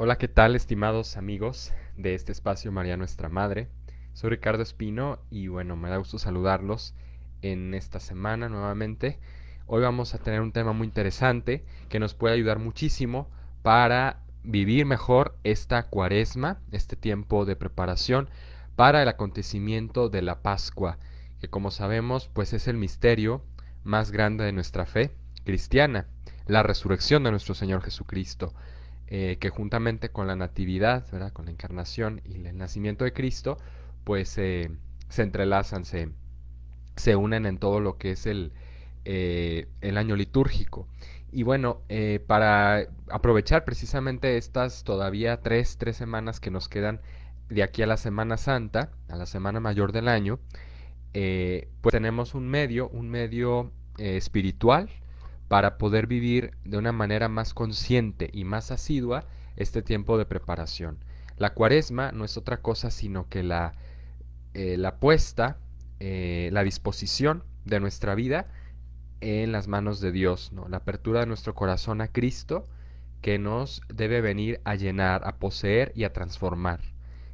Hola, ¿qué tal, estimados amigos de este espacio María Nuestra Madre? Soy Ricardo Espino y bueno, me da gusto saludarlos en esta semana nuevamente. Hoy vamos a tener un tema muy interesante que nos puede ayudar muchísimo para vivir mejor esta cuaresma, este tiempo de preparación para el acontecimiento de la Pascua, que como sabemos pues es el misterio más grande de nuestra fe cristiana, la resurrección de nuestro Señor Jesucristo, que juntamente con la natividad, ¿verdad? Con la encarnación y el nacimiento de Cristo, pues se entrelazan, se unen en todo lo que es el año litúrgico. Y bueno, para aprovechar precisamente estas todavía tres semanas que nos quedan de aquí a la Semana Santa, a la Semana Mayor del año, pues tenemos un medio espiritual para poder vivir de una manera más consciente y más asidua este tiempo de preparación. La cuaresma no es otra cosa sino que la puesta, la disposición de nuestra vida en las manos de Dios, ¿no? La apertura de nuestro corazón a Cristo que nos debe venir a llenar, a poseer y a transformar.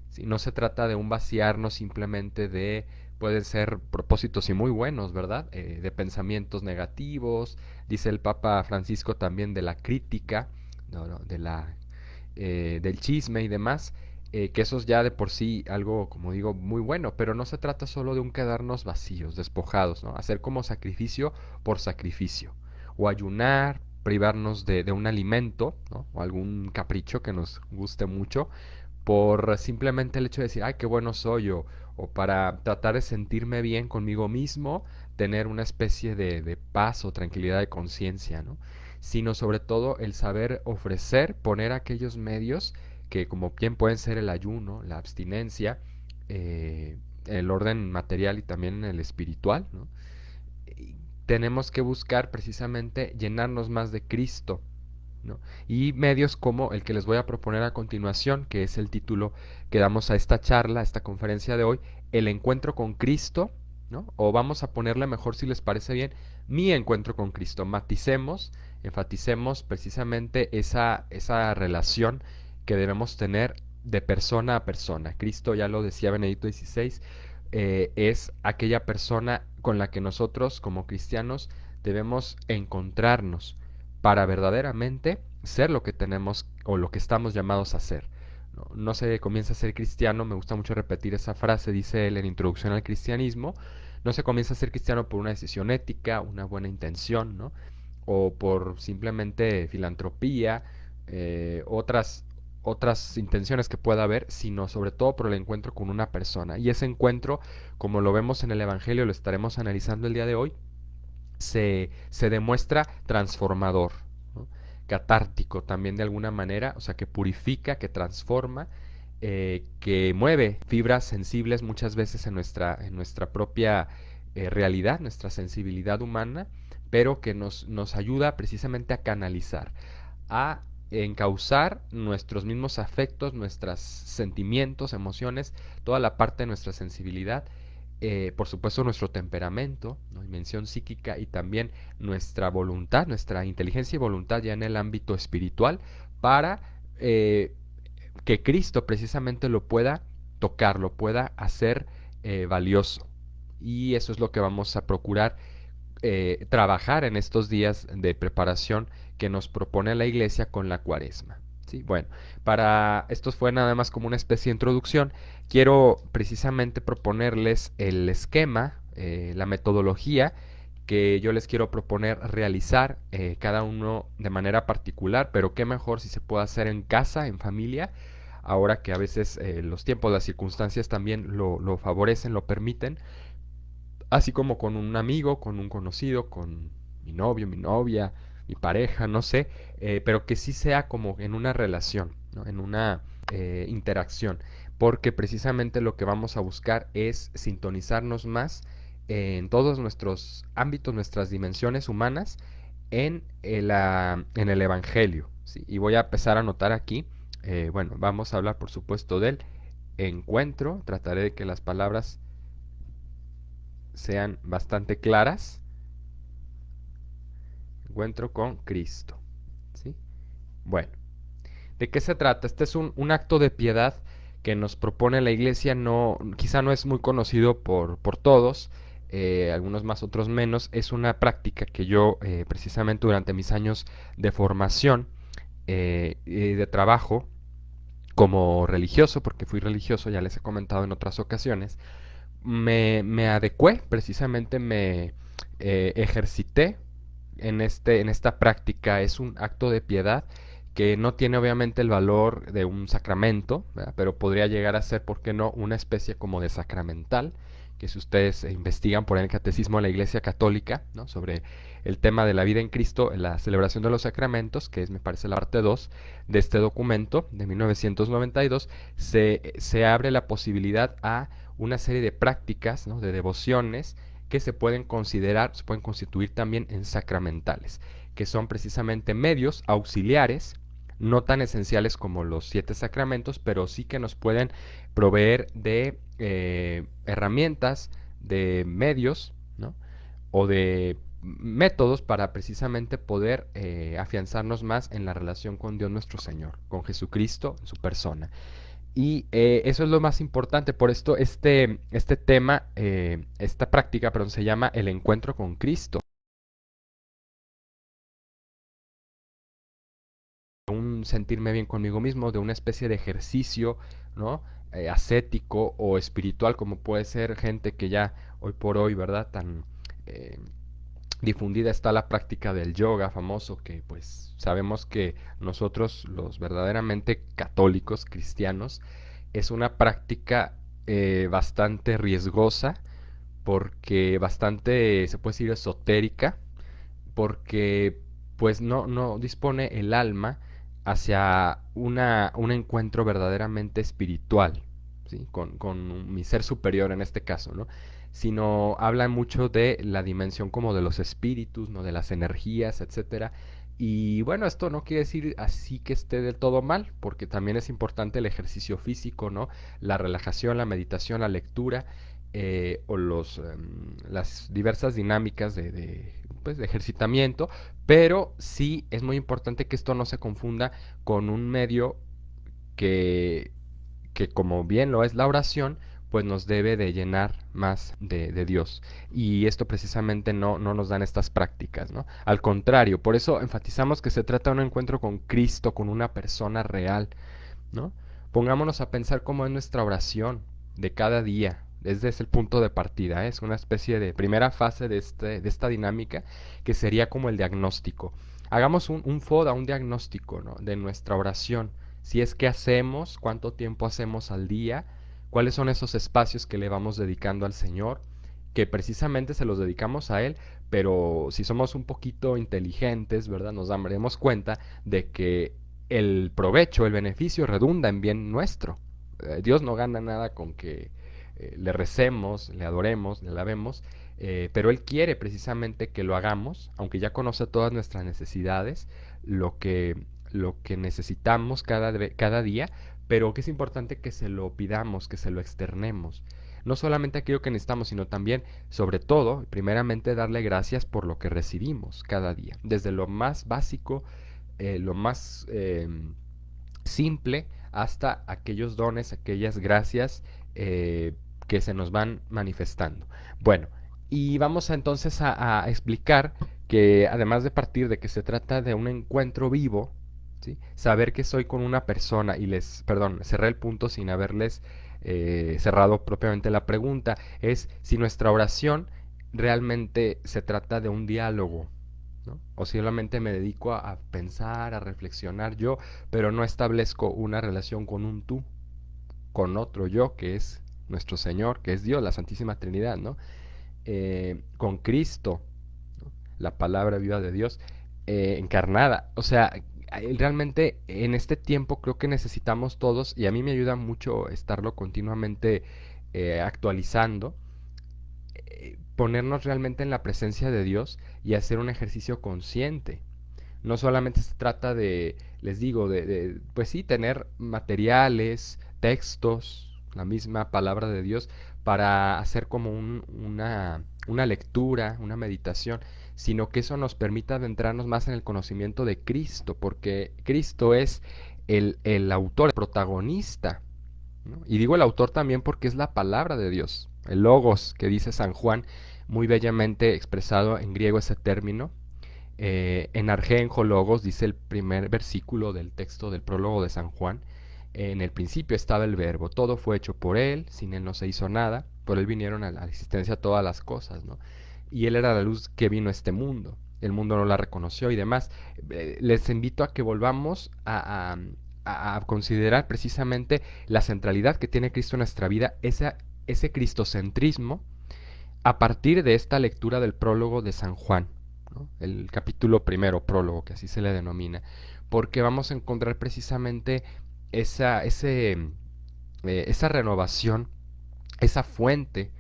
¿Sí? No se trata de un vaciarnos simplemente de, pueden ser propósitos y muy buenos, ¿verdad? De pensamientos negativos, dice el Papa Francisco también de la crítica, no, del chisme y demás, que eso es ya de por sí algo, como digo, muy bueno, pero no se trata solo de un quedarnos vacíos, despojados, ¿no? Hacer como sacrificio por sacrificio, o ayunar, privarnos de un alimento, ¿no? O algún capricho que nos guste mucho, por simplemente el hecho de decir, ay, qué bueno soy, o para tratar de sentirme bien conmigo mismo, tener una especie de paz o tranquilidad de conciencia, ¿no? Sino sobre todo el saber ofrecer, poner aquellos medios que como bien pueden ser el ayuno, la abstinencia, el orden material y también el espiritual, ¿no? Y tenemos que buscar precisamente llenarnos más de Cristo, ¿no? Y medios como el que les voy a proponer a continuación, que es el título que damos a esta charla, a esta conferencia de hoy, el encuentro con Cristo, ¿no? O vamos a ponerle mejor si les parece bien, mi encuentro con Cristo. Maticemos, enfaticemos precisamente esa relación que debemos tener de persona a persona. Cristo, ya lo decía Benedicto XVI, es aquella persona con la que nosotros como cristianos debemos encontrarnos para verdaderamente ser lo que tenemos o lo que estamos llamados a ser. No se comienza a ser cristiano, me gusta mucho repetir esa frase, dice él en Introducción al Cristianismo, no se comienza a ser cristiano por una decisión ética, una buena intención, ¿no? O por simplemente filantropía, otras intenciones que pueda haber, sino sobre todo por el encuentro con una persona. Y ese encuentro, como lo vemos en el Evangelio, lo estaremos analizando el día de hoy, se demuestra transformador, ¿no? Catártico también de alguna manera, o sea, que purifica, que transforma, que mueve fibras sensibles muchas veces en nuestra propia realidad, nuestra sensibilidad humana, pero que nos ayuda precisamente a canalizar, a encauzar nuestros mismos afectos, nuestros sentimientos, emociones, toda la parte de nuestra sensibilidad, por supuesto nuestro temperamento, ¿no? Dimensión psíquica y también nuestra voluntad, nuestra inteligencia y voluntad ya en el ámbito espiritual para que Cristo precisamente lo pueda tocar, lo pueda hacer valioso. Y eso es lo que vamos a procurar trabajar en estos días de preparación que nos propone la Iglesia con la Cuaresma. Sí, bueno, para esto fue nada más como una especie de introducción. Quiero precisamente proponerles el esquema, la metodología que yo les quiero proponer realizar cada uno de manera particular, pero qué mejor si se puede hacer en casa, en familia, ahora que a veces los tiempos, las circunstancias también lo favorecen, lo permiten, así como con un amigo, con un conocido, con mi novio, mi novia, mi pareja, no sé, pero que sí sea como en una relación, ¿no? En una interacción, porque precisamente lo que vamos a buscar es sintonizarnos más en todos nuestros ámbitos, nuestras dimensiones humanas, en el Evangelio, ¿sí? Y voy a empezar a anotar aquí, bueno, vamos a hablar por supuesto del encuentro, trataré de que las palabras sean bastante claras. Encuentro con Cristo, ¿sí? Bueno, ¿De qué se trata? Este es un acto de piedad que nos propone la iglesia, no, quizá no es muy conocido por todos, algunos más, otros menos. Es una práctica que yo precisamente durante mis años de formación y de trabajo como religioso, porque fui religioso, ya les he comentado en otras ocasiones, me adecué, precisamente me ejercité en esta práctica. Es un acto de piedad que no tiene obviamente el valor de un sacramento, ¿verdad? Pero podría llegar a ser, ¿por qué no?, una especie como de sacramental, que si ustedes investigan por el Catecismo de la Iglesia Católica, ¿no?, sobre el tema de la vida en Cristo, en la celebración de los sacramentos, que es, me parece, la parte 2 de este documento de 1992, se abre la posibilidad a una serie de prácticas, ¿no?, de devociones que se pueden considerar, se pueden constituir también en sacramentales, que son precisamente medios auxiliares, no tan esenciales como los 7 sacramentos, pero sí que nos pueden proveer de herramientas, de medios, ¿no?, o de métodos para precisamente poder afianzarnos más en la relación con Dios nuestro Señor, con Jesucristo en su persona. Y eso es lo más importante. Por esto este tema, esta práctica, perdón, se llama el encuentro con Cristo. Un sentirme bien conmigo mismo, de una especie de ejercicio, ¿no?, ascético o espiritual, como puede ser gente que ya hoy por hoy, ¿verdad?, tan eh, difundida está la práctica del yoga famoso, que pues sabemos que nosotros los verdaderamente católicos cristianos es una práctica bastante riesgosa, porque bastante, se puede decir, esotérica, porque pues no dispone el alma hacia un encuentro verdaderamente espiritual, ¿sí?, con mi ser superior en este caso, ¿no?, sino habla mucho de la dimensión como de los espíritus, ¿no?, de las energías, etcétera. Y bueno, esto no quiere decir así que esté del todo mal, porque también es importante el ejercicio físico, ¿no?, la relajación, la meditación, la lectura, o las diversas dinámicas pues, de ejercitamiento, pero sí es muy importante que esto no se confunda con un medio que, que como bien lo es la oración, pues nos debe de llenar más de Dios. Y esto precisamente no nos dan estas prácticas, ¿no? Al contrario, por eso enfatizamos que se trata de un encuentro con Cristo, con una persona real, ¿no? Pongámonos a pensar cómo es nuestra oración de cada día. Desde ese punto de partida, ¿eh? Es una especie de primera fase de esta dinámica, que sería como el diagnóstico. Hagamos un FODA, un diagnóstico, ¿no?, de nuestra oración. Si es que hacemos, cuánto tiempo hacemos al día, cuáles son esos espacios que le vamos dedicando al Señor, que precisamente se los dedicamos a Él, pero si somos un poquito inteligentes, ¿verdad?, nos daremos cuenta de que el provecho, el beneficio redunda en bien nuestro. Dios no gana nada con que le recemos, le adoremos, le alabemos, pero Él quiere precisamente que lo hagamos, aunque ya conoce todas nuestras necesidades, lo que, lo que necesitamos cada día, pero que es importante que se lo pidamos, que se lo externemos. No solamente aquello que necesitamos, sino también, sobre todo, primeramente darle gracias por lo que recibimos cada día, desde lo más básico, lo más simple, hasta aquellos dones, aquellas gracias que se nos van manifestando. Bueno, y vamos entonces a explicar que además de partir de que se trata de un encuentro vivo, ¿sí?, saber que soy con una persona, y perdón, cerré el punto sin haberles cerrado propiamente la pregunta, es si nuestra oración realmente se trata de un diálogo, ¿no?, o solamente me dedico a pensar, a reflexionar yo, pero no establezco una relación con un tú, con otro yo, que es nuestro Señor, que es Dios, la Santísima Trinidad, ¿no?, con Cristo, ¿no?, la palabra viva de Dios encarnada. O sea, realmente en este tiempo creo que necesitamos todos, y a mí me ayuda mucho estarlo continuamente actualizando, ponernos realmente en la presencia de Dios y hacer un ejercicio consciente. No solamente se trata de, les digo, pues sí, tener materiales, textos, la misma palabra de Dios, para hacer como una lectura, una meditación, sino que eso nos permita adentrarnos más en el conocimiento de Cristo, porque Cristo es el autor, el protagonista, ¿no? Y digo el autor también porque es la palabra de Dios, el logos que dice San Juan, muy bellamente expresado en griego ese término. En argenjo logos dice el primer versículo del texto del prólogo de San Juan. En el principio estaba el verbo, todo fue hecho por él, sin él no se hizo nada, por él vinieron a la existencia todas las cosas, ¿no? Y él era la luz que vino a este mundo, el mundo no la reconoció y demás. Les invito a que volvamos a considerar precisamente la centralidad que tiene Cristo en nuestra vida, ese cristocentrismo, a partir de esta lectura del prólogo de San Juan, ¿no? El capítulo primero, prólogo, que así se le denomina, porque vamos a encontrar precisamente esa renovación, esa fuente,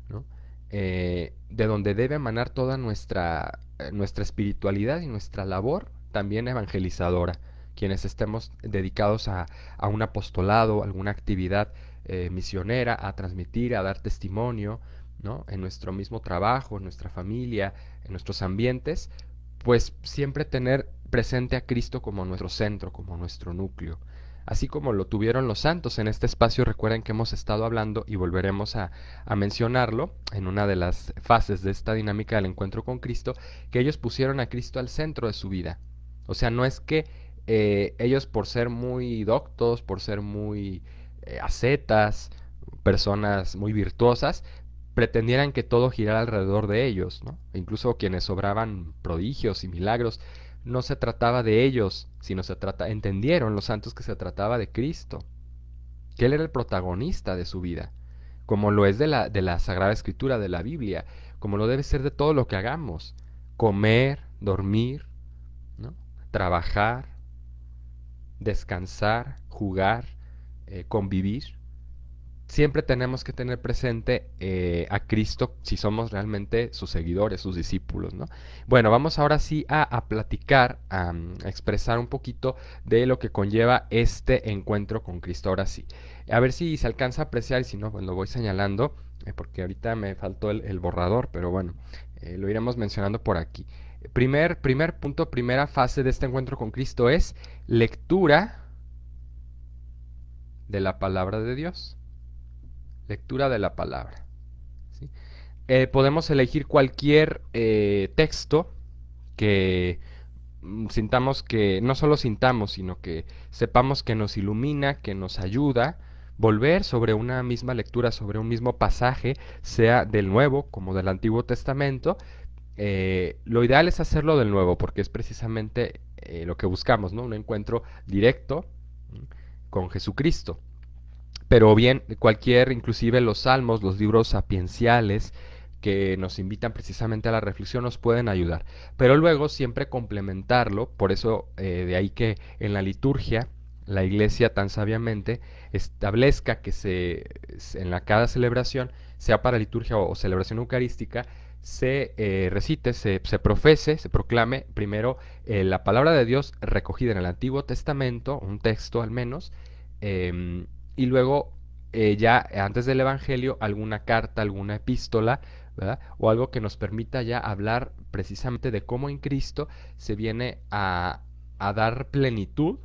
¿no? De donde debe emanar toda nuestra espiritualidad y nuestra labor también evangelizadora, quienes estemos dedicados a un apostolado, alguna actividad misionera, a transmitir, a dar testimonio, ¿no? En nuestro mismo trabajo, en nuestra familia, en nuestros ambientes, pues siempre tener presente a Cristo como nuestro centro, como nuestro núcleo. Así como lo tuvieron los santos en este espacio, recuerden que hemos estado hablando y volveremos a mencionarlo en una de las fases de esta dinámica del encuentro con Cristo, que ellos pusieron a Cristo al centro de su vida. O sea, no es que ellos por ser muy doctos, por ser muy ascetas, personas muy virtuosas, pretendieran que todo girara alrededor de ellos, ¿no? E incluso quienes obraban prodigios y milagros, no se trataba de ellos, sino entendieron los santos que se trataba de Cristo, que Él era el protagonista de su vida, como lo es de la Sagrada Escritura, de la Biblia, como lo debe ser de todo lo que hagamos, comer, dormir, ¿no? Trabajar, descansar, jugar, convivir. Siempre tenemos que tener presente a Cristo si somos realmente sus seguidores, sus discípulos, ¿no? Bueno, vamos ahora sí a platicar, a expresar un poquito de lo que conlleva este encuentro con Cristo. Ahora sí, a ver si se alcanza a apreciar y si no, pues lo voy señalando, porque ahorita me faltó el borrador, pero bueno, lo iremos mencionando por aquí. Primer punto, primera fase de este encuentro con Cristo es lectura de la palabra de Dios. Lectura de la palabra. ¿Sí? Podemos elegir cualquier texto que sintamos que, no solo sintamos, sino que sepamos que nos ilumina, que nos ayuda. Volver sobre una misma lectura, sobre un mismo pasaje, sea del Nuevo como del Antiguo Testamento. Lo ideal es hacerlo del Nuevo, porque es precisamente lo que buscamos, ¿no? Un encuentro directo con Jesucristo. Pero bien, cualquier, inclusive los salmos, los libros sapienciales que nos invitan precisamente a la reflexión nos pueden ayudar. Pero luego siempre complementarlo, por eso de ahí que en la liturgia la iglesia tan sabiamente establezca que en cada celebración, sea para liturgia o celebración eucarística, se recite, se profese, se proclame primero la palabra de Dios recogida en el Antiguo Testamento, un texto al menos, em, y luego ya antes del Evangelio alguna carta, alguna epístola, ¿verdad? O algo que nos permita ya hablar precisamente de cómo en Cristo se viene a dar plenitud,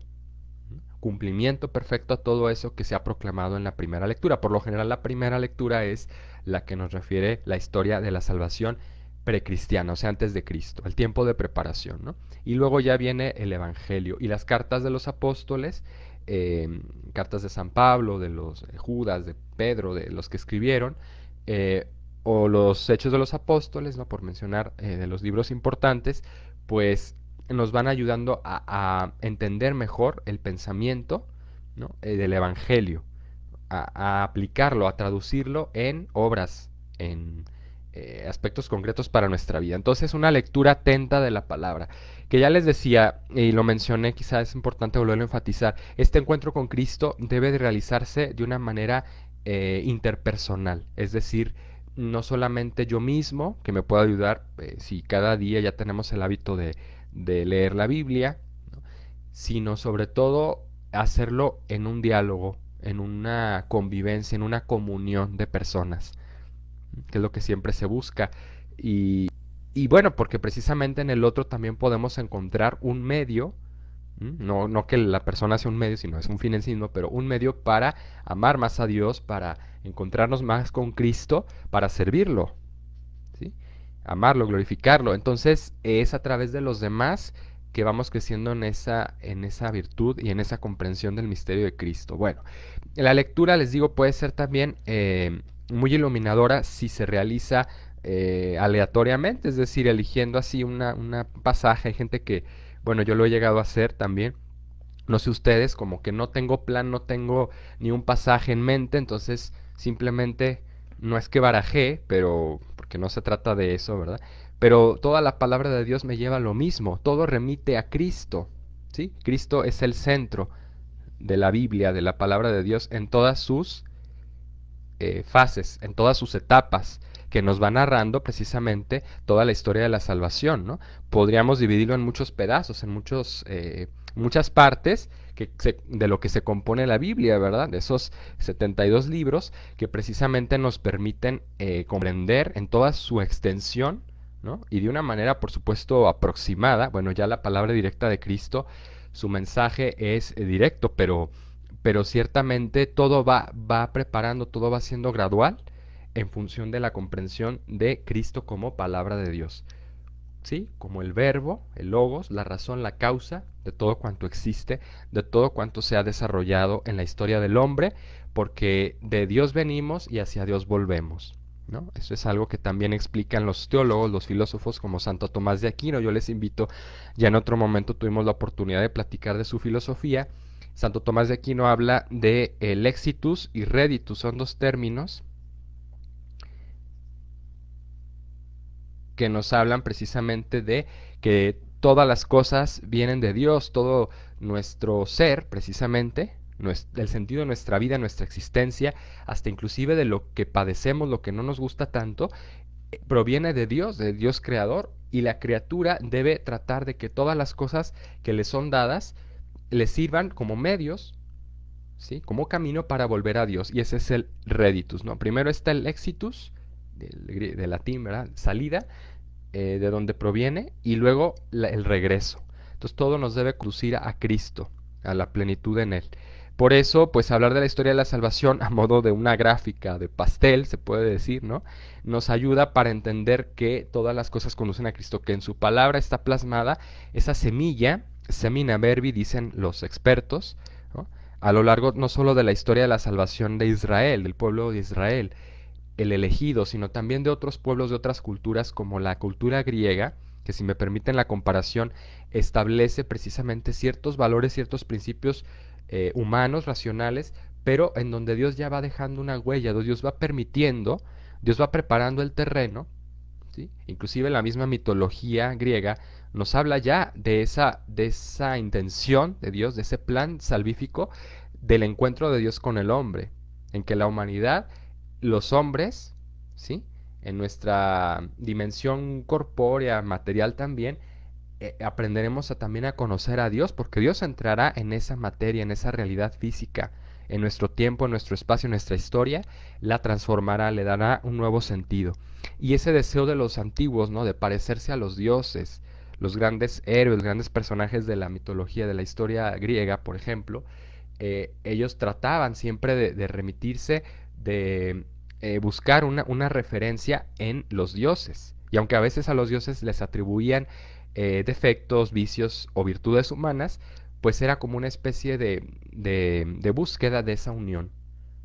cumplimiento perfecto a todo eso que se ha proclamado en la primera lectura. Por lo general la primera lectura es la que nos refiere la historia de la salvación precristiana, o sea, antes de Cristo, el tiempo de preparación, ¿no? Y luego ya viene el Evangelio y las cartas de los apóstoles, cartas de San Pablo, de los Judas, de Pedro, de los que escribieron, eh, o los Hechos de los Apóstoles, ¿no? Por mencionar de los libros importantes, pues nos van ayudando a entender mejor el pensamiento, ¿no? Del Evangelio, a aplicarlo, a traducirlo en obras, en aspectos concretos para nuestra vida. Entonces, una lectura atenta de la palabra. Que ya les decía, y lo mencioné, quizás es importante volverlo a enfatizar, este encuentro con Cristo debe de realizarse de una manera interpersonal, es decir, no solamente yo mismo, que me puedo ayudar, si cada día ya tenemos el hábito de leer la Biblia, ¿no? Sino sobre todo hacerlo en un diálogo, en una convivencia, en una comunión de personas, que es lo que siempre se busca. Y, y bueno, porque precisamente en el otro también podemos encontrar un medio No, no que la persona sea un medio, sino es un fin en sí mismo, pero un medio para amar más a Dios, para encontrarnos más con Cristo, para servirlo, ¿sí? Amarlo, glorificarlo. Entonces es a través de los demás que vamos creciendo en esa virtud y en esa comprensión del misterio de Cristo. Bueno, la lectura, les digo, puede ser también muy iluminadora si se realiza aleatoriamente, es decir, eligiendo así una pasaje. Hay gente que, bueno, yo lo he llegado a hacer también. No sé ustedes, como que no tengo plan, no tengo ni un pasaje en mente, entonces simplemente no es que barajé, pero porque no se trata de eso, ¿verdad? Pero toda la palabra de Dios me lleva a lo mismo, todo remite a Cristo, ¿sí? Cristo es el centro de la Biblia, de la palabra de Dios en todas sus fases, en todas sus etapas, que nos va narrando precisamente toda la historia de la salvación, ¿no? Podríamos dividirlo en muchos pedazos, en muchas partes de lo que se compone la Biblia, ¿verdad? De esos 72 libros que precisamente nos permiten comprender en toda su extensión, ¿no? Y de una manera, por supuesto, aproximada. Bueno, ya la palabra directa de Cristo, su mensaje es directo, pero ciertamente todo va preparando, todo va siendo gradual en función de la comprensión de Cristo como palabra de Dios. ¿Sí? Como el verbo, el logos, la razón, la causa de todo cuanto existe, de todo cuanto se ha desarrollado en la historia del hombre, porque de Dios venimos y hacia Dios volvemos. ¿No? Eso es algo que también explican los teólogos, los filósofos como Santo Tomás de Aquino. Yo les invito, ya en otro momento tuvimos la oportunidad de platicar de su filosofía. Santo Tomás de Aquino habla de el exitus y reditus, son dos términos que nos hablan precisamente de que todas las cosas vienen de Dios, todo nuestro ser precisamente, el sentido de nuestra vida, nuestra existencia, hasta inclusive de lo que padecemos, lo que no nos gusta tanto, proviene de Dios creador, y la criatura debe tratar de que todas las cosas que le son dadas le sirvan como medios, ¿sí? Como camino para volver a Dios, y ese es el reditus, ¿no? Primero está el exitus, del latín, ¿verdad? Salida, de donde proviene, y luego el regreso. Entonces todo nos debe conducir a Cristo, a la plenitud en Él. Por eso, pues hablar de la historia de la salvación a modo de una gráfica de pastel, se puede decir, ¿no? Nos ayuda para entender que todas las cosas conducen a Cristo, que en su palabra está plasmada esa semilla, semina verbi, dicen los expertos, ¿no? A lo largo no solo de la historia de la salvación de Israel, del pueblo de Israel, el elegido, sino también de otros pueblos, de otras culturas, como la cultura griega, que si me permiten la comparación, establece precisamente ciertos valores, ciertos principios humanos, racionales, pero en donde Dios ya va dejando una huella, Dios va permitiendo, Dios va preparando el terreno, ¿sí? Inclusive la misma mitología griega nos habla ya de esa intención de Dios, de ese plan salvífico, del encuentro de Dios con el hombre, en que la humanidad, los hombres, ¿sí? En nuestra dimensión corpórea, material también, aprenderemos también a conocer a Dios, porque Dios entrará en esa materia, en esa realidad física, en nuestro tiempo, en nuestro espacio, en nuestra historia, la transformará, le dará un nuevo sentido. Y ese deseo de los antiguos, ¿no? De parecerse a los dioses, los grandes héroes, los grandes personajes de la mitología, de la historia griega, por ejemplo, ellos trataban siempre de remitirse, de buscar una referencia en los dioses. Y aunque a veces a los dioses les atribuían defectos, vicios o virtudes humanas, pues era como una especie de búsqueda de esa unión,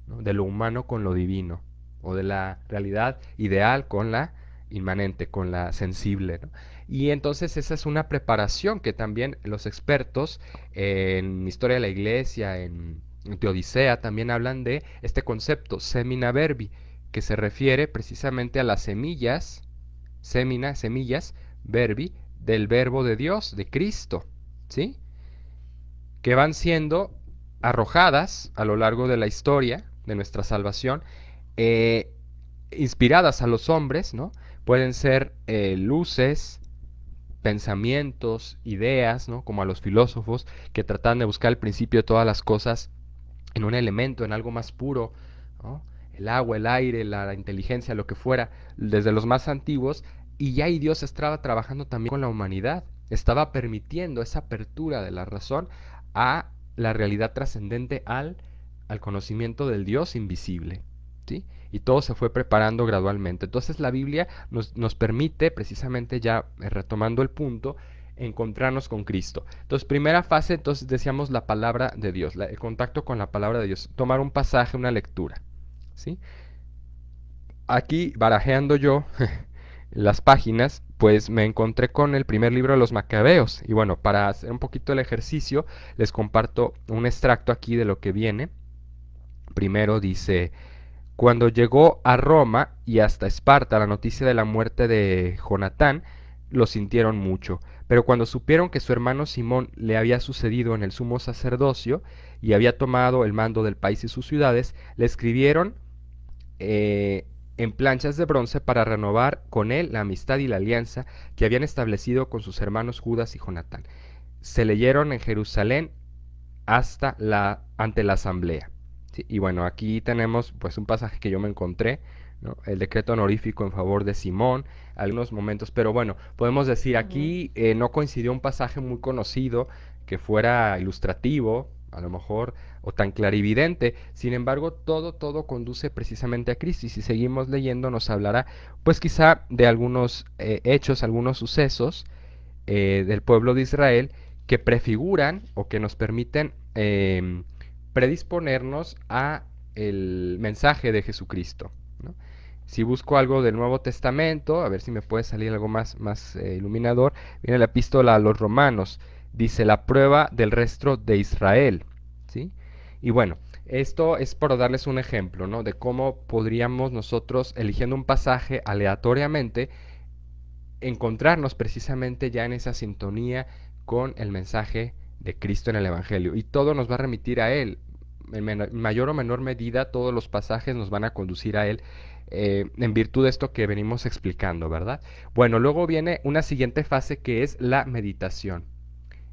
¿no? De lo humano con lo divino, o de la realidad ideal con la inmanente, con la sensible, ¿no? Y entonces esa es una preparación que también los expertos en historia de la iglesia, en Teodicea, también hablan de este concepto, semina verbi, que se refiere precisamente a las semillas, semillas, verbi, del verbo de Dios, de Cristo, ¿sí? Que van siendo arrojadas a lo largo de la historia de nuestra salvación, eh, inspiradas a los hombres, ¿no? Pueden ser luces, pensamientos, ideas, ¿no? Como a los filósofos que tratan de buscar el principio de todas las cosas en un elemento, en algo más puro, ¿no? El agua, el aire, la inteligencia, lo que fuera, desde los más antiguos, y ya ahí Dios estaba trabajando también con la humanidad. estaba permitiendo esa apertura de la razón a la realidad trascendente, al conocimiento del Dios invisible, ¿sí? Y todo se fue preparando gradualmente. Entonces la Biblia nos permite, precisamente ya retomando el punto, encontrarnos con Cristo. Entonces, primera fase, entonces decíamos la palabra de Dios, el contacto con la palabra de Dios, tomar un pasaje, una lectura, ¿sí? Aquí, barajeando yo las páginas, pues me encontré con el primer libro de los Macabeos. Y bueno, para hacer un poquito el ejercicio, les comparto un extracto aquí de lo que viene. Primero dice: cuando llegó a Roma y hasta Esparta la noticia de la muerte de Jonatán, lo sintieron mucho. Pero cuando supieron que su hermano Simón le había sucedido en el sumo sacerdocio y había tomado el mando del país y sus ciudades, le escribieron en planchas de bronce para renovar con él la amistad y la alianza que habían establecido con sus hermanos Judas y Jonatán. Se leyeron en Jerusalén ante la asamblea. Sí, y bueno, aquí tenemos pues un pasaje que yo me encontré, ¿no? El decreto honorífico en favor de Simón, algunos momentos, pero bueno, podemos decir aquí no coincidió un pasaje muy conocido que fuera ilustrativo, a lo mejor, o tan clarividente. Sin embargo, todo conduce precisamente a Cristo. Y si seguimos leyendo, nos hablará, pues quizá de algunos hechos, algunos sucesos del pueblo de Israel que prefiguran o que nos permiten predisponernos a el mensaje de Jesucristo, ¿no? Si busco algo del Nuevo Testamento, a ver si me puede salir algo más iluminador, viene la epístola a los Romanos, dice la prueba del resto de Israel, ¿sí? Y bueno, esto es por darles un ejemplo, ¿no? De cómo podríamos nosotros, eligiendo un pasaje aleatoriamente, encontrarnos precisamente ya en esa sintonía con el mensaje de Cristo en el Evangelio. Y todo nos va a remitir a Él. En mayor o menor medida, todos los pasajes nos van a conducir a Él en virtud de esto que venimos explicando, ¿verdad? Bueno, luego viene una siguiente fase que es la meditación,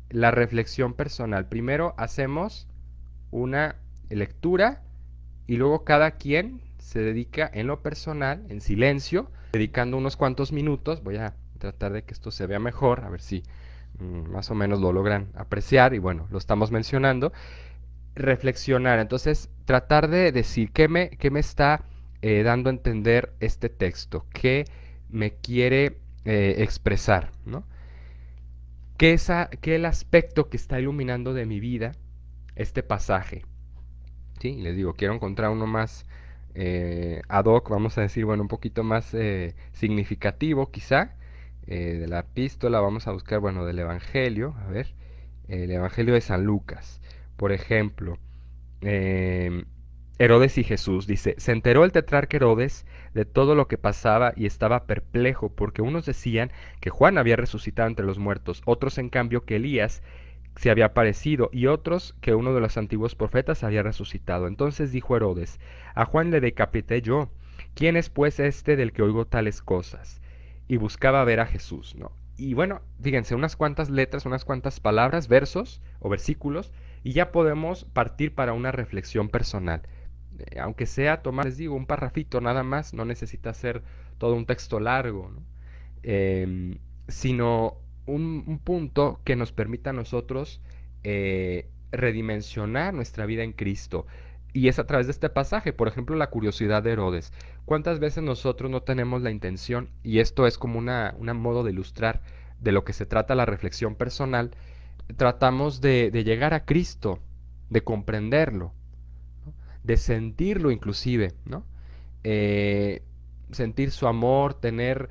la reflexión personal. Primero hacemos una lectura y luego cada quien se dedica en lo personal, en silencio, dedicando unos cuantos minutos. Voy a tratar de que esto se vea mejor, a ver si más o menos lo logran apreciar y bueno, lo estamos mencionando. Reflexionar, entonces tratar de decir qué me está dando a entender este texto, qué me quiere expresar, ¿no? ¿Qué el aspecto que está iluminando de mi vida este pasaje? Sí, y les digo, quiero encontrar uno más ad hoc, vamos a decir, bueno, un poquito más significativo quizá, de la epístola, vamos a buscar, bueno, del Evangelio, a ver, el Evangelio de San Lucas, por ejemplo, eh, Herodes y Jesús, dice, se enteró el tetrarca Herodes de todo lo que pasaba y estaba perplejo, porque unos decían que Juan había resucitado entre los muertos, otros en cambio que Elías se había aparecido y otros que uno de los antiguos profetas había resucitado. Entonces dijo Herodes, a Juan le decapité yo. ¿Quién es pues este del que oigo tales cosas? Y buscaba ver a Jesús, ¿no? Y bueno, fíjense, unas cuantas letras, unas cuantas palabras, versos o versículos, y ya podemos partir para una reflexión personal. Aunque sea tomar, les digo, un parrafito nada más, no necesita ser todo un texto largo, ¿no? Sino un punto que nos permita a nosotros redimensionar nuestra vida en Cristo. Y es a través de este pasaje, por ejemplo, la curiosidad de Herodes. ¿Cuántas veces nosotros no tenemos la intención, y esto es como una modo de ilustrar de lo que se trata la reflexión personal, tratamos de llegar a Cristo, de comprenderlo, ¿no? De sentirlo inclusive, ¿no? eh, sentir su amor, tener,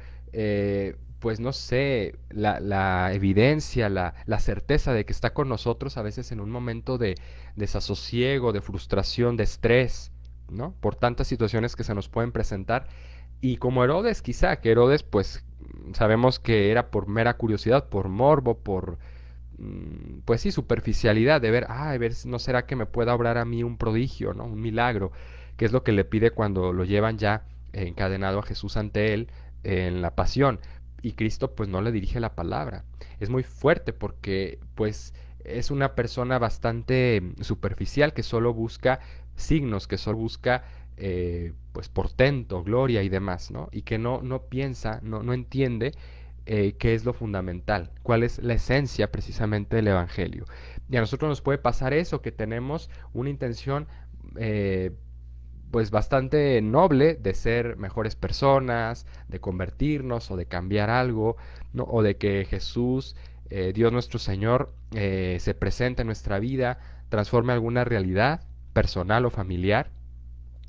pues no sé, la evidencia, la certeza de que está con nosotros a veces en un momento de desasosiego, de frustración, de estrés, ¿no? Por tantas situaciones que se nos pueden presentar. Y como Herodes, quizá, que Herodes, pues sabemos que era por mera curiosidad, por morbo, por, pues sí, superficialidad de ver, a ver, no será que me pueda obrar a mí un prodigio, ¿no? Un milagro, que es lo que le pide cuando lo llevan ya encadenado a Jesús ante él en la pasión. Y Cristo pues no le dirige la palabra. Es muy fuerte porque pues es una persona bastante superficial que solo busca signos, que solo busca pues portento, gloria y demás, ¿no? Y que no piensa, no entiende qué es lo fundamental, cuál es la esencia precisamente del Evangelio. Y a nosotros nos puede pasar eso, que tenemos una intención eh, pues bastante noble de ser mejores personas, de convertirnos o de cambiar algo, ¿no? O de que Jesús, Dios nuestro Señor, se presente en nuestra vida, transforme alguna realidad personal o familiar,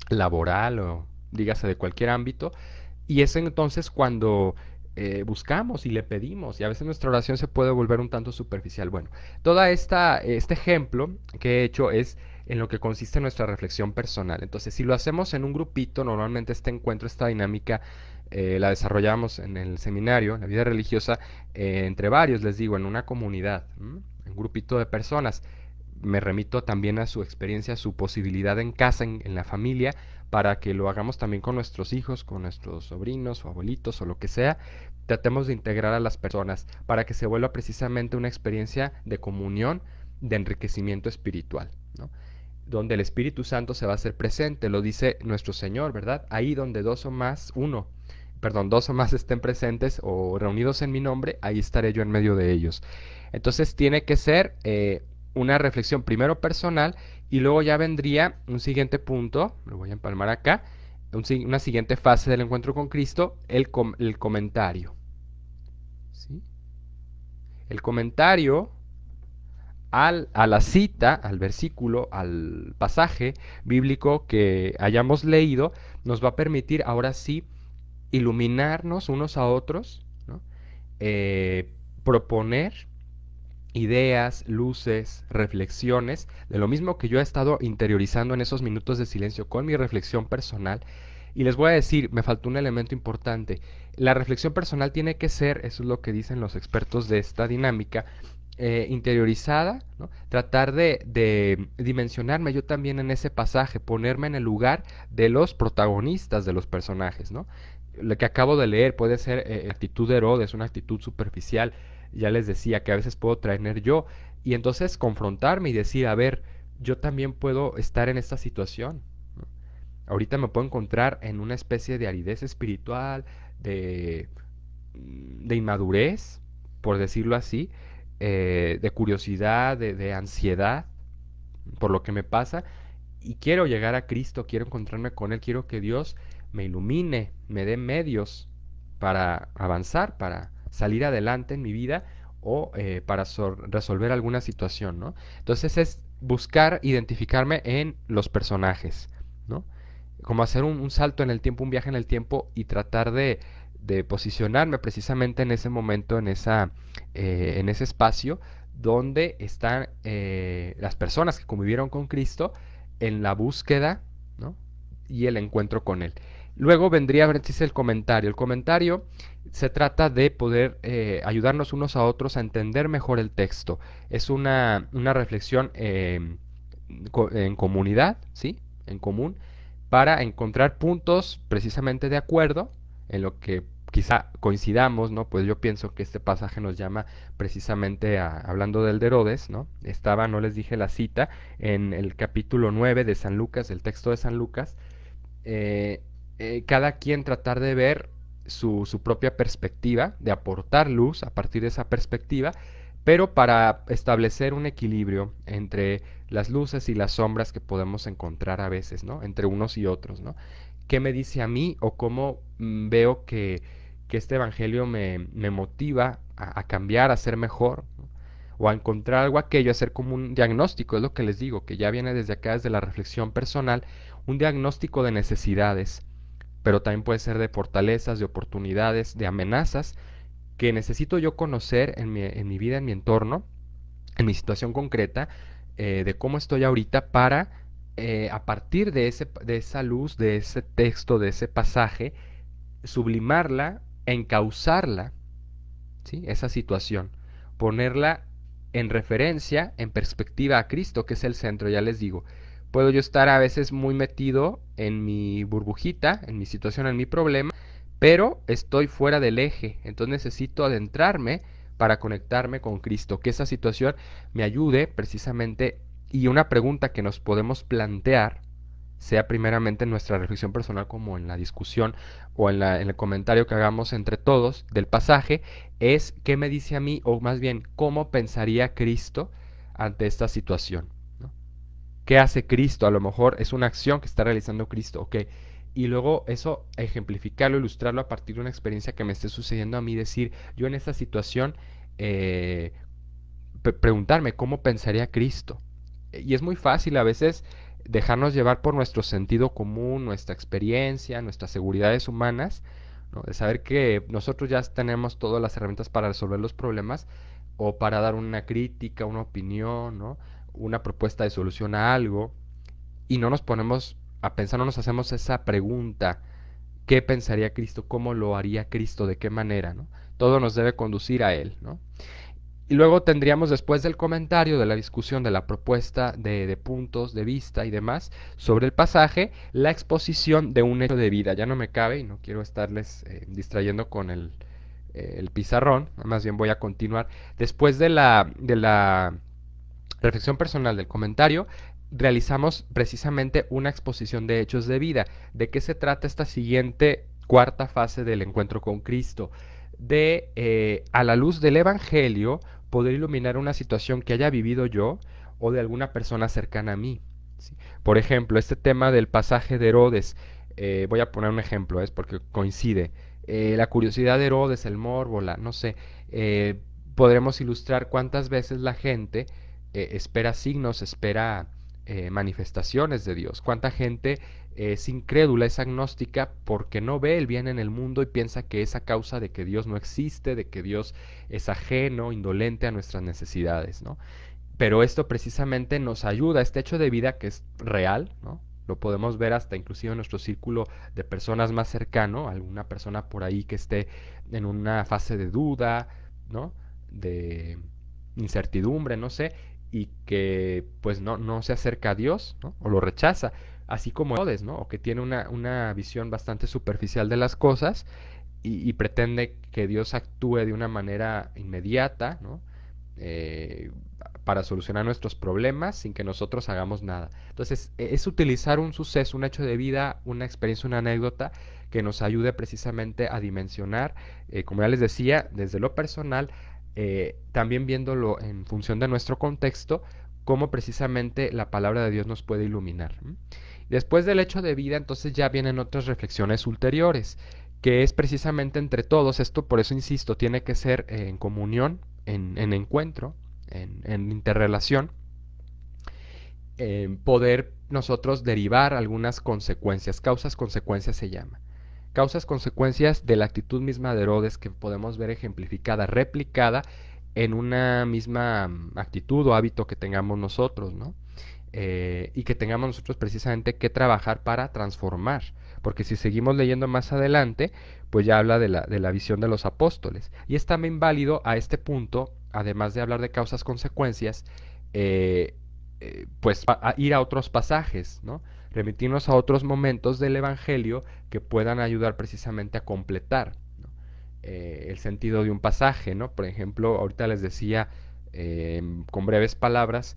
laboral o dígase de cualquier ámbito, y es entonces cuando buscamos y le pedimos, y a veces nuestra oración se puede volver un tanto superficial. Bueno, este ejemplo que he hecho es en lo que consiste nuestra reflexión personal. Entonces, si lo hacemos en un grupito, normalmente este encuentro, esta dinámica, la desarrollamos en el seminario, en la vida religiosa, entre varios, les digo, en una comunidad, en un grupito de personas. Me remito también a su experiencia, a su posibilidad en casa, en la familia, para que lo hagamos también con nuestros hijos, con nuestros sobrinos o abuelitos o lo que sea. Tratemos de integrar a las personas para que se vuelva precisamente una experiencia de comunión, de enriquecimiento espiritual, ¿no? Donde el Espíritu Santo se va a hacer presente, lo dice nuestro Señor, ¿verdad? Ahí donde dos o más estén presentes o reunidos en mi nombre, ahí estaré yo en medio de ellos. Entonces tiene que ser una reflexión primero personal y luego ya vendría un siguiente punto, lo voy a empalmar acá, una siguiente fase del encuentro con Cristo, el comentario. ¿Sí? El comentario a la cita, al versículo, al pasaje bíblico que hayamos leído, nos va a permitir ahora sí iluminarnos unos a otros, ¿no? Proponer ideas, luces, reflexiones, de lo mismo que yo he estado interiorizando en esos minutos de silencio con mi reflexión personal. Y les voy a decir, me faltó un elemento importante. La reflexión personal tiene que ser, eso es lo que dicen los expertos de esta dinámica, interiorizada, ¿no? Tratar de dimensionarme yo también en ese pasaje, ponerme en el lugar de los protagonistas de los personajes, ¿no? Lo que acabo de leer puede ser actitud de Herodes, una actitud superficial. Ya les decía que a veces puedo traer yo y entonces confrontarme y decir, a ver, yo también puedo estar en esta situación, ¿no? Ahorita me puedo encontrar en una especie de aridez espiritual, de, de inmadurez, por decirlo así, de curiosidad, de ansiedad por lo que me pasa y quiero llegar a Cristo, quiero encontrarme con Él, quiero que Dios me ilumine, me dé medios para avanzar, para salir adelante en mi vida o para resolver alguna situación, ¿no? Entonces es buscar identificarme en los personajes, ¿no? Como hacer un salto en el tiempo, un viaje en el tiempo y tratar de posicionarme precisamente en ese momento, en ese espacio donde están las personas que convivieron con Cristo en la búsqueda, ¿no? Y el encuentro con Él. Luego vendría a ver si el comentario. El comentario se trata de poder ayudarnos unos a otros a entender mejor el texto. Es una reflexión en comunidad, ¿sí? En común, para encontrar puntos precisamente de acuerdo en lo que quizá coincidamos, ¿no? Pues yo pienso que este pasaje nos llama precisamente hablando del de Herodes, ¿no? Estaba, no les dije la cita, en el capítulo 9 de San Lucas, el texto de San Lucas, eh, cada quien tratar de ver su propia perspectiva, de aportar luz a partir de esa perspectiva, pero para establecer un equilibrio entre las luces y las sombras que podemos encontrar a veces, ¿no? Entre unos y otros, ¿no? ¿Qué me dice a mí o cómo veo que este evangelio me motiva a cambiar, a ser mejor, ¿no? O a encontrar algo aquello, a hacer como un diagnóstico, es lo que les digo, que ya viene desde acá, desde la reflexión personal, un diagnóstico de necesidades, pero también puede ser de fortalezas, de oportunidades, de amenazas que necesito yo conocer en mi vida, en mi entorno, en mi situación concreta, de cómo estoy ahorita para, a partir de esa luz, de ese texto, de ese pasaje, sublimarla, encauzarla, ¿sí? Esa situación, ponerla en referencia, en perspectiva a Cristo, que es el centro, ya les digo. Puedo yo estar a veces muy metido en mi burbujita, en mi situación, en mi problema, pero estoy fuera del eje, entonces necesito adentrarme para conectarme con Cristo, que esa situación me ayude precisamente, y una pregunta que nos podemos plantear sea primeramente en nuestra reflexión personal como en la discusión o en el comentario que hagamos entre todos del pasaje, es qué me dice a mí, o más bien, cómo pensaría Cristo ante esta situación, ¿no? ¿Qué hace Cristo? A lo mejor es una acción que está realizando Cristo, ok. Y luego eso, ejemplificarlo, ilustrarlo a partir de una experiencia que me esté sucediendo a mí, decir, yo en esta situación, eh, preguntarme cómo pensaría Cristo. Y es muy fácil a veces dejarnos llevar por nuestro sentido común, nuestra experiencia, nuestras seguridades humanas, ¿no? De saber que nosotros ya tenemos todas las herramientas para resolver los problemas o para dar una crítica, una opinión, ¿no? Una propuesta de solución a algo, y no nos ponemos a pensar, no nos hacemos esa pregunta, ¿qué pensaría Cristo? ¿Cómo lo haría Cristo? ¿De qué manera? ¿No? Todo nos debe conducir a Él, ¿no? Y luego tendríamos, después del comentario, de la discusión, de la propuesta de puntos de vista y demás sobre el pasaje, la exposición de un hecho de vida. Ya no me cabe y no quiero estarles distrayendo con el pizarrón, más bien voy a continuar. Después de la reflexión personal del comentario, realizamos precisamente una exposición de hechos de vida. ¿De qué se trata esta siguiente cuarta fase del encuentro con Cristo? De, a la luz del Evangelio, poder iluminar una situación que haya vivido yo o de alguna persona cercana a mí. ¿Sí? Por ejemplo, este tema del pasaje de Herodes, voy a poner un ejemplo, es porque coincide. La curiosidad de Herodes, el morbo, no sé, podremos ilustrar cuántas veces la gente espera signos, espera manifestaciones de Dios. ¿Cuánta gente es incrédula, es agnóstica porque no ve el bien en el mundo y piensa que es a causa de que Dios no existe, de que Dios es ajeno, indolente a nuestras necesidades, ¿no? Pero esto precisamente nos ayuda, este hecho de vida que es real, ¿no? Lo podemos ver hasta inclusive en nuestro círculo de personas más cercano, alguna persona por ahí que esté en una fase de duda, ¿no? De incertidumbre, no sé, y que pues no se acerca a Dios, ¿no? O lo rechaza, así como Herodes, ¿no? O que tiene una visión bastante superficial de las cosas y pretende que Dios actúe de una manera inmediata, ¿no? Eh, para solucionar nuestros problemas sin que nosotros hagamos nada. Entonces, es utilizar un suceso, un hecho de vida, una experiencia, una anécdota que nos ayude precisamente a dimensionar, como ya les decía, desde lo personal, también viéndolo en función de nuestro contexto, cómo precisamente la palabra de Dios nos puede iluminar. Después del hecho de vida, entonces ya vienen otras reflexiones ulteriores, que es precisamente entre todos, esto por eso insisto, tiene que ser en comunión, en encuentro, en interrelación, poder nosotros derivar algunas consecuencias, causas, consecuencias se llama. Causas, consecuencias de la actitud misma de Herodes que podemos ver ejemplificada, replicada en una misma actitud o hábito que tengamos nosotros, ¿no? Y que tengamos nosotros precisamente que trabajar para transformar. Porque si seguimos leyendo más adelante, pues ya habla de la visión de los apóstoles. Y es también válido a este punto, además de hablar de causas, consecuencias, eh, pues a ir a otros pasajes, ¿no? Remitirnos a otros momentos del Evangelio que puedan ayudar precisamente a completar, ¿no? El sentido de un pasaje, ¿no? Por ejemplo, ahorita les decía con breves palabras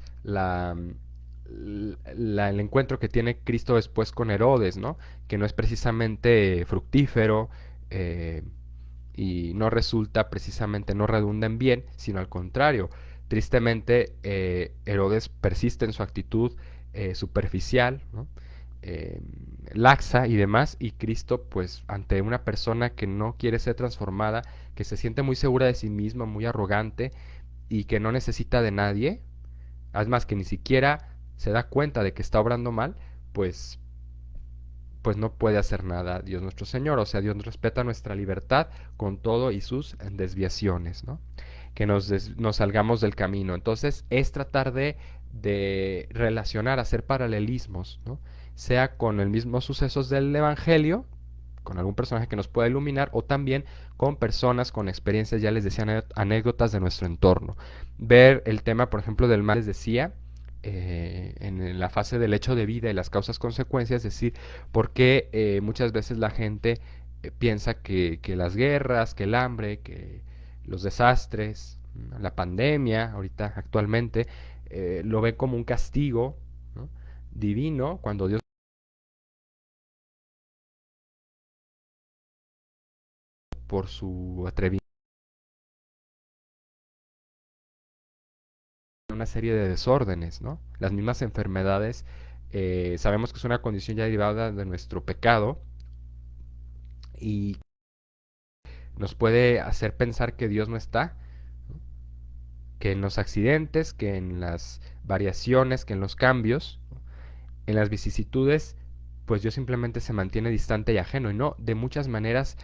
el encuentro que tiene Cristo después con Herodes, ¿no? Que no es precisamente fructífero eh, y no resulta precisamente, no redunda en bien, sino al contrario. Tristemente, Herodes persiste en su actitud superficial, ¿no? eh, laxa y demás, y Cristo, pues, ante una persona que no quiere ser transformada, que se siente muy segura de sí misma, muy arrogante y que no necesita de nadie, además que ni siquiera se da cuenta de que está obrando mal, pues pues no puede hacer nada Dios nuestro Señor. O sea, Dios respeta nuestra libertad con todo y sus desviaciones, ¿no? Que nos salgamos del camino. Entonces es tratar de relacionar, hacer paralelismos, ¿no? Sea con el mismo sucesos del Evangelio, con algún personaje que nos pueda iluminar, o también con personas, con experiencias, ya les decía, anécdotas de nuestro entorno. Ver el tema, por ejemplo, del mal, les decía, en la fase del hecho de vida y las causas consecuencias, es decir, por qué muchas veces la gente piensa que las guerras, que el hambre, que los desastres, la pandemia, ahorita actualmente, lo ven como un castigo, ¿no? Divino, cuando Dios por su atrevimiento, una serie de desórdenes, ¿no? Las mismas enfermedades, sabemos que es una condición ya derivada de nuestro pecado y nos puede hacer pensar que Dios no está, ¿no? Que en los accidentes, que en las variaciones, que en los cambios, ¿no? En las vicisitudes, pues Dios simplemente se mantiene distante y ajeno, y no, de muchas maneras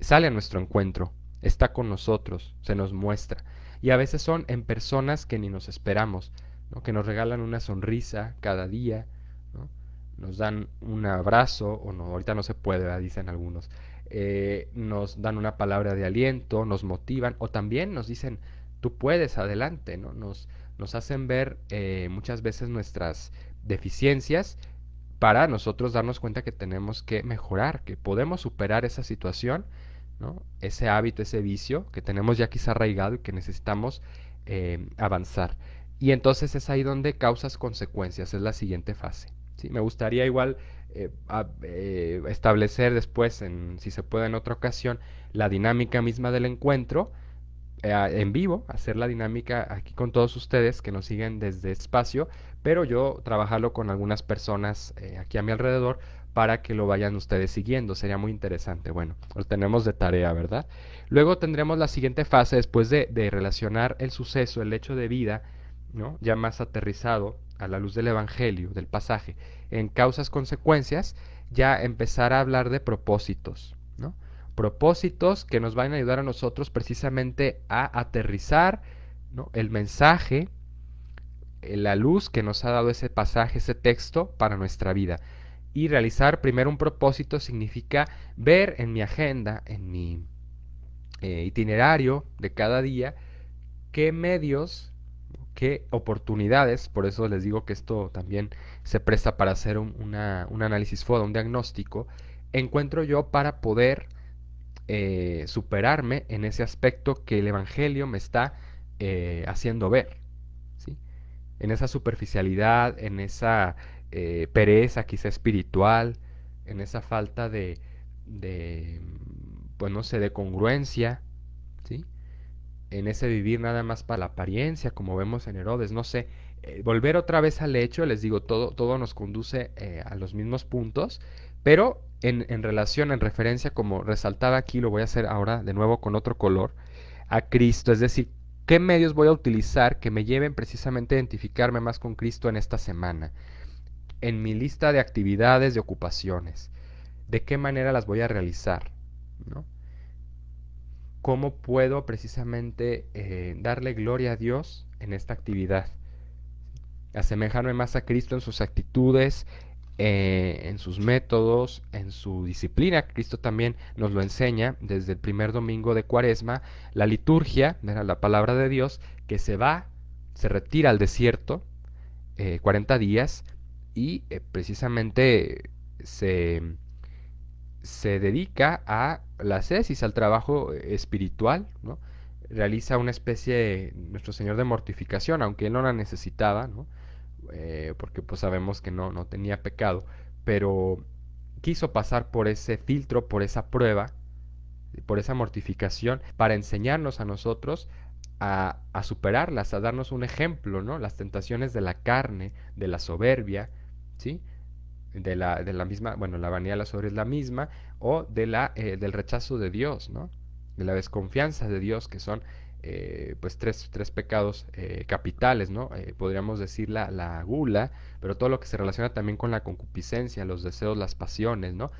sale a nuestro encuentro, está con nosotros, se nos muestra. Y a veces son en personas que ni nos esperamos, ¿no? Que nos regalan una sonrisa cada día, ¿no? Nos dan un abrazo, o no, ahorita no se puede, ¿verdad? Dicen algunos. Nos dan una palabra de aliento, nos motivan, o también nos dicen, tú puedes, adelante, ¿no? Nos hacen ver muchas veces nuestras deficiencias para nosotros darnos cuenta que tenemos que mejorar, que podemos superar esa situación, ¿no? Ese hábito, ese vicio que tenemos ya quizá arraigado y que necesitamos avanzar. Y entonces es ahí donde causas consecuencias, es la siguiente fase. ¿Sí? Me gustaría igual establecer después, si se puede en otra ocasión, la dinámica misma del encuentro en vivo, hacer la dinámica aquí con todos ustedes que nos siguen desde espacio, pero yo trabajarlo con algunas personas aquí a mi alrededor para que lo vayan ustedes siguiendo. Sería muy interesante. Bueno, lo tenemos de tarea, ¿verdad? Luego tendremos la siguiente fase después de relacionar el suceso, el hecho de vida, ¿no? Ya más aterrizado a la luz del Evangelio, del pasaje, en causas, consecuencias, ya empezar a hablar de propósitos, ¿no? Propósitos que nos van a ayudar a nosotros precisamente a aterrizar, ¿no? El mensaje, la luz que nos ha dado ese pasaje, ese texto para nuestra vida. Y realizar primero un propósito significa ver en mi agenda, en mi itinerario de cada día, qué medios, qué oportunidades, por eso les digo que esto también se presta para hacer un análisis FODA, un diagnóstico, encuentro yo para poder superarme en ese aspecto que el Evangelio me está haciendo ver, ¿sí? En esa superficialidad, en esa pereza quizá espiritual, en esa falta pues no sé, de congruencia, ¿sí? En ese vivir nada más para la apariencia, como vemos en Herodes, no sé, volver otra vez al hecho, les digo, todo nos conduce a los mismos puntos, pero en relación, en referencia, como resaltaba aquí, lo voy a hacer ahora de nuevo con otro color, a Cristo, es decir, ¿qué medios voy a utilizar que me lleven precisamente a identificarme más con Cristo en esta semana? En mi lista de actividades, de ocupaciones, ¿de qué manera las voy a realizar? ¿No? ¿Cómo puedo precisamente darle gloria a Dios en esta actividad? Asemejarme más a Cristo en sus actitudes, en sus métodos, en su disciplina. Cristo también nos lo enseña desde el primer domingo de Cuaresma, la liturgia, era la palabra de Dios, que se retira al desierto 40 días y precisamente se, se dedica a la ascesis, al trabajo espiritual, ¿no? Realiza una especie de nuestro Señor de mortificación, aunque él no la necesitaba, ¿no? Porque pues sabemos que no tenía pecado, pero quiso pasar por ese filtro, por esa prueba, por esa mortificación, para enseñarnos a nosotros a superarlas, a darnos un ejemplo, ¿no? Las tentaciones de la carne, de la soberbia, ¿sí? De la misma, bueno, la vanidad de la soberbia es la misma, o del rechazo de Dios, ¿no? De la desconfianza de Dios, que son pues tres pecados capitales, ¿no? Podríamos decir la gula, pero todo lo que se relaciona también con la concupiscencia, los deseos, las pasiones, ¿no?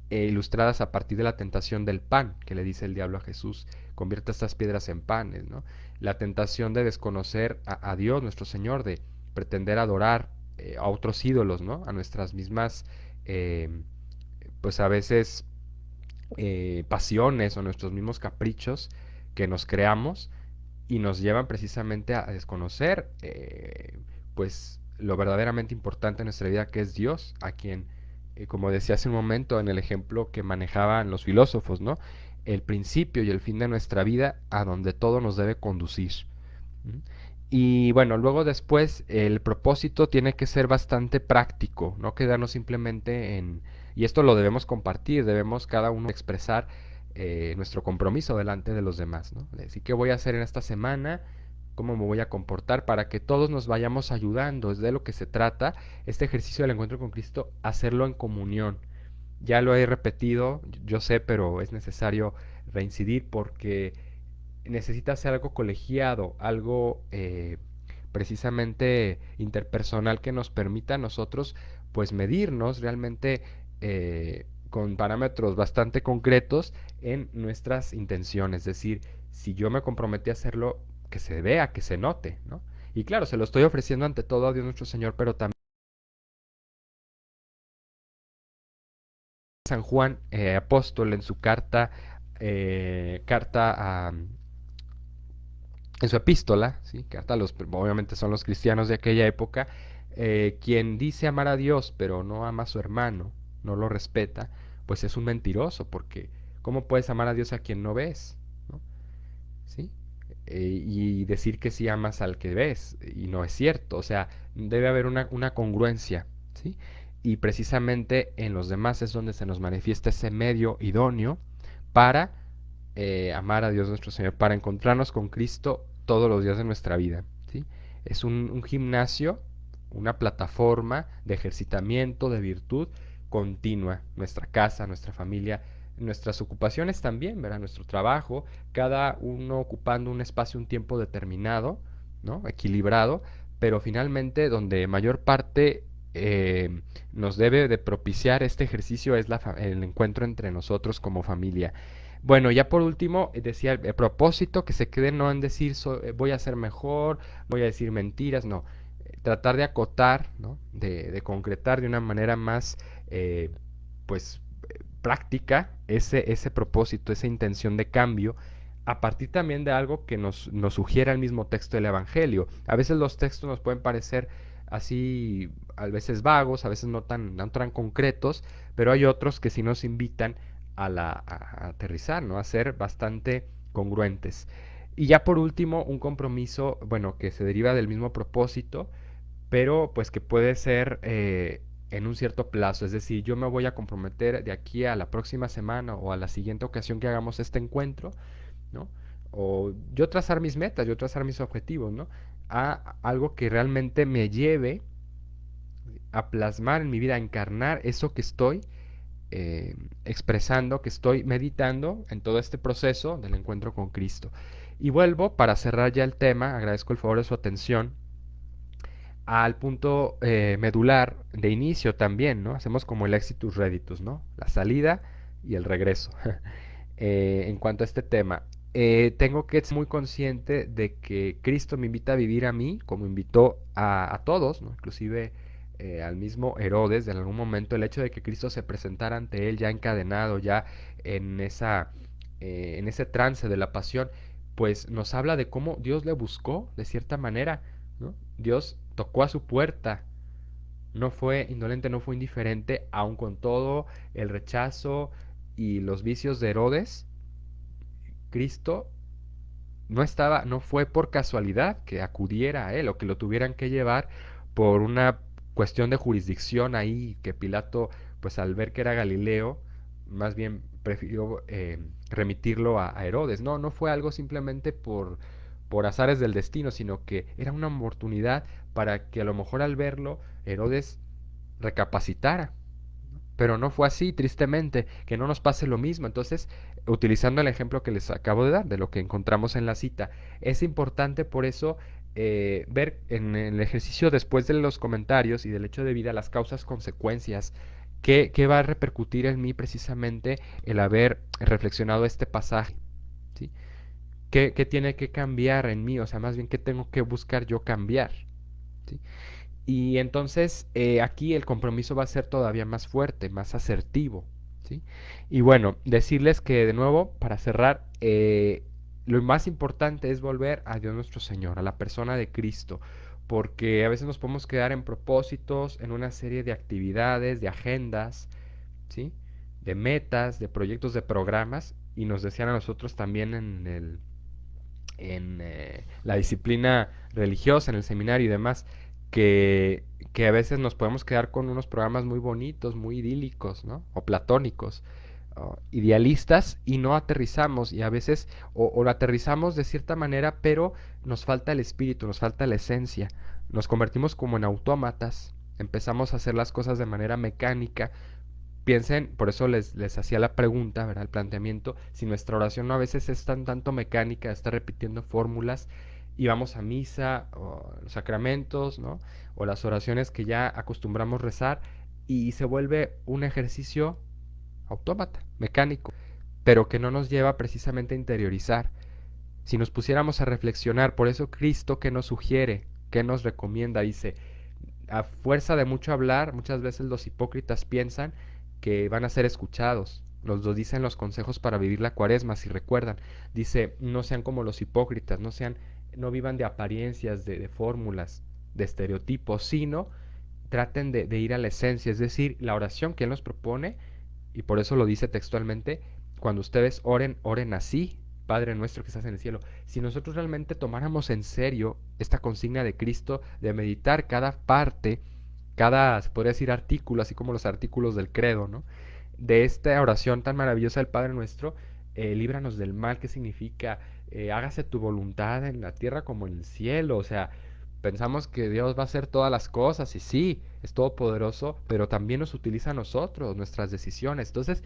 Ilustradas a partir de la tentación del pan, que le dice el diablo a Jesús, convierte estas piedras en panes, ¿no? La tentación de desconocer a Dios, nuestro Señor, de pretender adorar a otros ídolos, ¿no? A nuestras mismas, eh, pues a veces pasiones o nuestros mismos caprichos que nos creamos y nos llevan precisamente a desconocer, pues, lo verdaderamente importante en nuestra vida, que es Dios, a quien, como decía hace un momento en el ejemplo que manejaban los filósofos, ¿no? El principio y el fin de nuestra vida, a donde todo nos debe conducir. ¿Mm? Y bueno, luego después el propósito tiene que ser bastante práctico, no quedarnos simplemente en... Y esto lo debemos compartir, debemos cada uno expresar nuestro compromiso delante de los demás, ¿no? De decir, ¿qué voy a hacer en esta semana? ¿Cómo me voy a comportar? Para que todos nos vayamos ayudando. Es de lo que se trata este ejercicio del encuentro con Cristo, hacerlo en comunión. Ya lo he repetido, yo sé, pero es necesario reincidir porque necesita ser algo colegiado, algo precisamente interpersonal que nos permita a nosotros pues medirnos realmente con parámetros bastante concretos en nuestras intenciones. Es decir, si yo me comprometí a hacerlo, que se vea, que se note, ¿no? Y claro, se lo estoy ofreciendo ante todo a Dios nuestro Señor, pero también San Juan, apóstol, en su carta a, en su epístola, ¿sí? Carta a los, obviamente son los cristianos de aquella época, quien dice amar a Dios, pero no ama a su hermano, no lo respeta, pues es un mentiroso, porque ¿cómo puedes amar a Dios a quien no ves? ¿No? ¿Sí? Y decir que sí amas al que ves, y no es cierto, o sea, debe haber una congruencia, ¿sí? Y precisamente en los demás es donde se nos manifiesta ese medio idóneo para amar a Dios nuestro Señor, para encontrarnos con Cristo todos los días de nuestra vida, ¿sí? Es un gimnasio, una plataforma de ejercitamiento, de virtud continua, nuestra casa, nuestra familia, nuestras ocupaciones también, ¿verdad? Nuestro trabajo, cada uno ocupando un espacio, un tiempo determinado, ¿no? Equilibrado, pero finalmente donde mayor parte nos debe de propiciar este ejercicio es el encuentro entre nosotros como familia. Bueno, ya por último, decía el propósito, que se quede no en decir voy a ser mejor, voy a decir mentiras, no. Tratar de acotar, ¿no? De concretar de una manera más, pues, práctica ese propósito, esa intención de cambio, a partir también de algo que nos sugiera el mismo texto del Evangelio. A veces los textos nos pueden parecer así, a veces vagos, a veces no tan concretos, pero hay otros que sí nos invitan a aterrizar, ¿no? A ser bastante congruentes. Y ya por último, un compromiso, bueno, que se deriva del mismo propósito, pero pues que puede ser en un cierto plazo. Es decir, yo me voy a comprometer de aquí a la próxima semana o a la siguiente ocasión que hagamos este encuentro, ¿no? O yo trazar mis metas, yo trazar mis objetivos, ¿no? A algo que realmente me lleve a plasmar en mi vida, a encarnar eso que estoy expresando, que estoy meditando en todo este proceso del encuentro con Cristo. Y vuelvo para cerrar ya el tema, agradezco el favor de su atención, al punto medular de inicio también, ¿no? Hacemos como el exitus reditus, ¿no? La salida y el regreso. En cuanto a este tema, tengo que ser muy consciente de que Cristo me invita a vivir a mí, como invitó a todos, ¿no? Inclusive al mismo Herodes, en algún momento el hecho de que Cristo se presentara ante él ya encadenado, ya en en ese trance de la pasión, pues nos habla de cómo Dios le buscó de cierta manera, ¿no? Dios tocó a su puerta, no fue indolente, no fue indiferente, aun con todo el rechazo y los vicios de Herodes. Cristo no fue por casualidad que acudiera a él o que lo tuvieran que llevar por una cuestión de jurisdicción ahí, que Pilato, pues al ver que era Galileo, más bien prefirió remitirlo a Herodes. No, no fue algo simplemente por azares del destino, sino que era una oportunidad para que a lo mejor al verlo Herodes recapacitara. Pero no fue así, tristemente, que no nos pase lo mismo. Entonces, utilizando el ejemplo que les acabo de dar, de lo que encontramos en la cita, es importante por eso ver en el ejercicio después de los comentarios y del hecho de vida las causas, consecuencias, qué va a repercutir en mí precisamente el haber reflexionado este pasaje. ¿Sí? ¿Qué tiene que cambiar en mí? O sea, más bien, ¿qué tengo que buscar yo cambiar? ¿Sí? Y entonces aquí el compromiso va a ser todavía más fuerte, más asertivo, ¿sí? Y bueno, decirles que de nuevo, para cerrar, lo más importante es volver a Dios nuestro Señor, a la persona de Cristo, porque a veces nos podemos quedar en propósitos, en una serie de actividades, de agendas, ¿sí? De metas, de proyectos, de programas, y nos decían a nosotros también en la disciplina religiosa, en el seminario y demás, que, que a veces nos podemos quedar con unos programas muy bonitos, muy idílicos, ¿no? O platónicos, idealistas y no aterrizamos y a veces o lo aterrizamos de cierta manera, pero nos falta el espíritu, nos falta la esencia. Nos convertimos como en autómatas, empezamos a hacer las cosas de manera mecánica. Piensen, por eso les hacía la pregunta, ¿verdad? El planteamiento, si nuestra oración no a veces es tan tanto mecánica, está repitiendo fórmulas y vamos a misa o los sacramentos, ¿no? O las oraciones que ya acostumbramos rezar y se vuelve un ejercicio autómata, mecánico, pero que no nos lleva precisamente a interiorizar. Si nos pusiéramos a reflexionar, por eso Cristo que nos sugiere, que nos recomienda, dice, a fuerza de mucho hablar, muchas veces los hipócritas piensan que van a ser escuchados. Nos lo dicen los consejos para vivir la cuaresma, si recuerdan. Dice, no sean como los hipócritas, no vivan de apariencias, de fórmulas, de estereotipos, sino traten de ir a la esencia, es decir, la oración que Él nos propone, y por eso lo dice textualmente, cuando ustedes oren, oren así, Padre nuestro que estás en el cielo. Si nosotros realmente tomáramos en serio esta consigna de Cristo de meditar cada parte, cada, se podría decir artículo, así como los artículos del credo, ¿no? De esta oración tan maravillosa del Padre nuestro, líbranos del mal, ¿qué significa? Hágase tu voluntad en la tierra como en el cielo, o sea, pensamos que Dios va a hacer todas las cosas y sí, es todopoderoso, pero también nos utiliza a nosotros, nuestras decisiones. Entonces,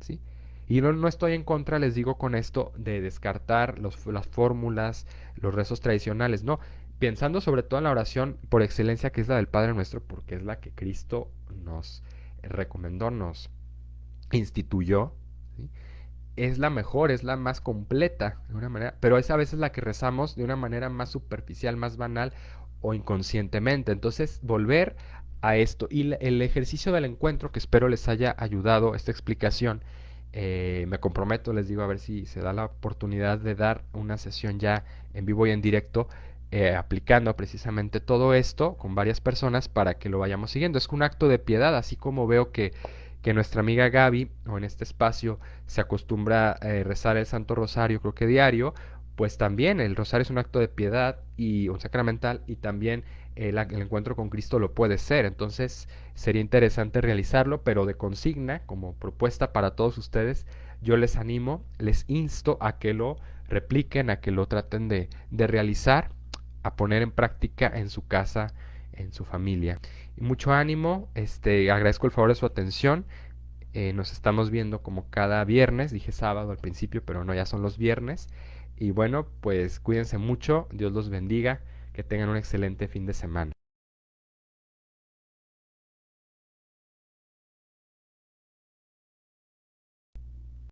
¿sí? Y no estoy en contra, les digo con esto, de descartar las fórmulas, los rezos tradicionales, no, pensando sobre todo en la oración por excelencia que es la del Padre Nuestro, porque es la que Cristo nos recomendó, nos instituyó, ¿sí? Es la mejor, es la más completa, de una manera, pero es a veces la que rezamos de una manera más superficial, más banal o inconscientemente. Entonces, volver a esto y el ejercicio del encuentro, que espero les haya ayudado esta explicación, me comprometo, les digo, a ver si se da la oportunidad de dar una sesión ya en vivo y en directo, aplicando precisamente todo esto con varias personas para que lo vayamos siguiendo. Es un acto de piedad, así como veo que nuestra amiga Gaby, o en este espacio, se acostumbra a rezar el Santo Rosario, creo que diario, pues también el rosario es un acto de piedad y un sacramental y también el encuentro con Cristo lo puede ser. Entonces sería interesante realizarlo, pero de consigna, como propuesta para todos ustedes, yo les animo, les insto a que lo repliquen, a que lo traten de realizar, a poner en práctica en su casa, en su familia. Y mucho ánimo, agradezco el favor de su atención. Nos estamos viendo como cada viernes, dije sábado al principio, pero no, ya son los viernes. Y bueno, pues cuídense mucho, Dios los bendiga, que tengan un excelente fin de semana.